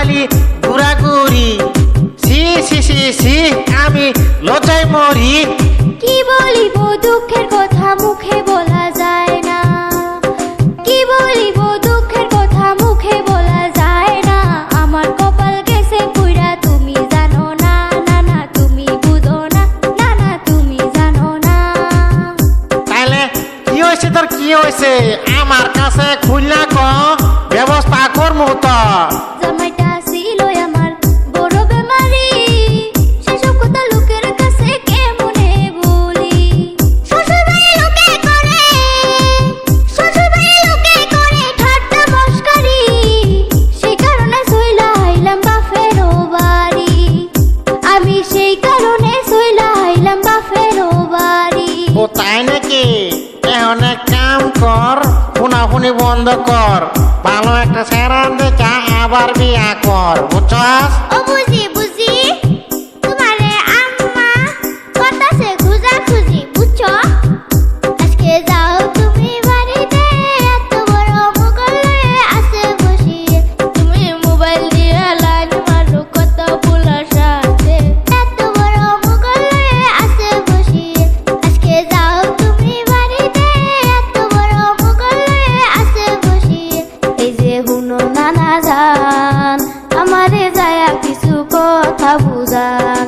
খালি ঘুরাঘুরি C C C C আমি লজ্জায় মরি। কি বলিব দুঃখের কথা মুখে বলা যায় না, কি বলিব দুঃখের কথা মুখে বলা যায় না। আমার কপাল গেছে পুইরা তুমি জানো না, না না তুমি বুঝো না, না না তুমি জানো না। তাইলে কি হয়েছে তোর কি হয়েছে আমার কাছে খুলনা ক ব্যবস্থা করমু তো। জামাইটা ছিল আমার বড় বেমারি, সেসব কথা লোকের কাছে কেমনে বলি। শ্বশুরবাড়ি লোকে করে, শ্বশুরবাড়ি লোকে করে ঠাট্টা মস্কারি, সেই কারণে সইলা আইলাম বাপেরও বাড়ি, আমি সেই কারণে সইলা আইলাম বাপেরও বাড়ি। ও তাই নাকি? এখন এক কাম কর, ফোনাফুনি বন্ধ কর, ভালো একটা সেরান দেখা আবার বিয়া কর, বুঝছস? ও বুঝি বুঝি, তোমারে আম্মা করতাছে খুঁজাখুঁজি, বুঝছো? আজকে যাও তুমি বাড়িতে, এত বড় মুঘল লয়ে আছে বসিয়ে, তুমি মোবাইল দিয়ে লাইন মারো কত পোলার সাথে, এত বড় মুঘল লয়ে আছে বসিয়ে। আজকে যাও তুমি বাড়িতে, এত বড় মুঘল লয়ে আছে বসিয়ে। এই যে হুনো নানা জান, আমারে যায়া কিছু কথা বুঝান।